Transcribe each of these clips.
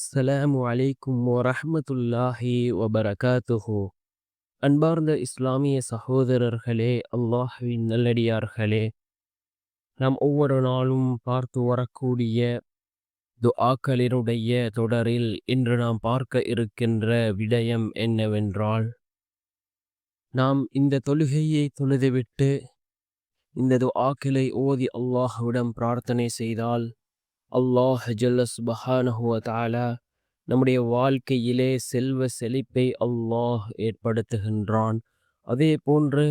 அஸ்ஸலாமு அலைக்கும் வரஹ்மத்துல்லாஹி வபரகாத்துஹு. அன்பார்ந்த இஸ்லாமிய சகோதரர்களே, அல்லாஹ்வின் நல்லடியார்களே, நாம் ஒவ்வொரு நாளும் பார்த்து வரக்கூடிய துஆக்களினுடைய தொடரில் இன்று நாம் பார்க்க இருக்கின்ற விடயம் என்னவென்றால், நாம் இந்த தொழுகையை தொழுதுவிட்டு இந்த துஆக்களை ஓதி அல்லாஹ்விடம் பிரார்த்தனை செய்தால் அல்லாஹ் ஜல்ல சுப்ஹானஹு வ தஆலா நம்முடைய வாழ்க்கையிலே செல்வ செழிப்பை அல்லாஹ் ஏற்படுத்துகின்றான். அதே போன்று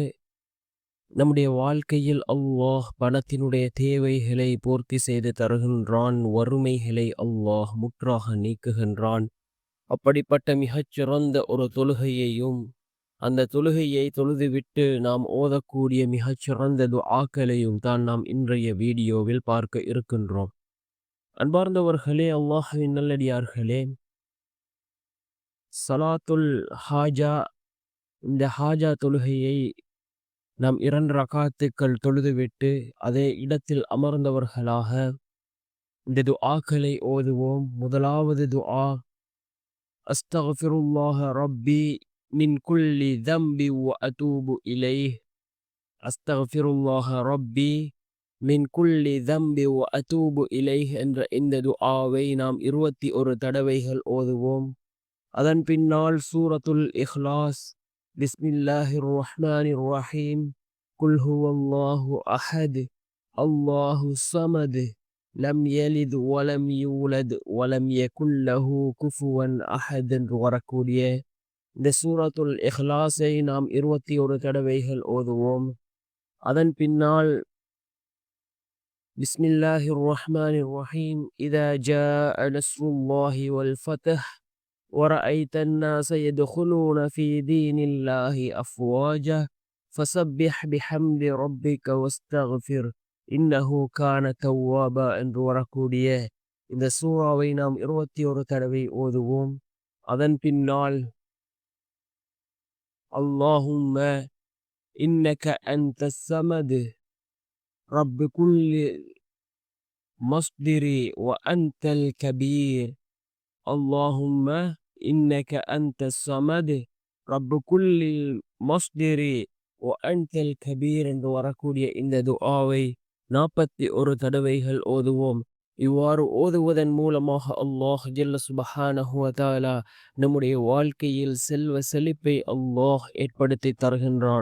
நம்முடைய வாழ்க்கையில் அல்லாஹ் பணத்தினுடைய தேவைகளை பூர்த்தி செய்து தருகின்றான். வறுமைகளை அல்லாஹ் முற்றாக நீக்குகின்றான். அப்படிப்பட்ட மிகச்சிறந்த ஒரு தொழுகையையும் அந்த தொழுகையை தொழுதுவிட்டு நாம் ஓதக்கூடிய மிகச்சிறந்த துஆக்களையும் தான் நாம் இன்றைய வீடியோவில் பார்க்க இருக்கின்றோம். அன்பார்ந்தவர்களே, அல்லாஹ்வின் நல்லடியார்களே, சலாத்துல் ஹாஜா, இந்த ஹாஜா தொழுகையை நாம் 2 ரகாத்துக்கள் தொழுதுவிட்டு அதே இடத்தில் அமர்ந்தவர்களாக இந்த துஆக்களை ஓதுவோம். முதலாவது துஆ, அஸ்தக்ஃபிருல்லாஹ ரப்பி மின் குல்லி தம்பி வ அதூபு இலைஹ். அஸ்தக்ஃபிருல்லாஹ ரப்பி மின் குல்லி தம்பி வ அதூபு இலைஹ் என்ற இந்த துஆவை நாம் 21 தடவைகள் ஓதுவோம். அதன் பின்னால் சூரத்துல் இஹ்லாஸ், பிஸ்மில்லாஹிர் ரஹ்மானிர் ரஹீம், குல் ஹுவல்லாஹு அஹத், அல்லாஹு ஸமத், லம் யலித் வலம் யூலத் வலம் யகுல் லஹு குஃபுவன் அஹத் என்று வரக்கூடிய இந்த சூரத்துல் இஹ்லாஸை நாம் 21 தடவைகள் ஓதுவோம். அதன் பின்னால் பிஸ்மில்லாஹிர் ரஹ்மானிர் ரஹீம், இதா ஜாஅ நஸ்ருல்லாஹி வல் ஃபத்ஹ் ورأيت الناس يدخلون في دين الله أفواجا فسبح بحمد ربك واستغفر إنه كان توابا என்று வரக்கூடிய இந்த சூறாவை நாம் 21 தடவை ஓதுவோம். அதன் பின்னால் அல்லாஹும்ம இன்னக அன்த ஸமத் ரப் குல்லி மஸ்திரி வ அன்தல் கபீர், அல்லாஹும்ம இன்னக அன்த ஸமத் ரப் குல்லி மஸ்திரி வ அன்தல் கபீர் என்று வரக்கூடிய இந்த துஆவை 41 தடவைகள் ஓதுவோம். இவ்வாறு ஓதுவதன் மூலமாக அல்லாஹ் ஜல்ல சுப்ஹானஹு வ தஆலா நம்முடைய வாழ்க்கையில் செல்வ செழிப்பை அல்லாஹ் ஏற்படுத்தி தருகின்றான்.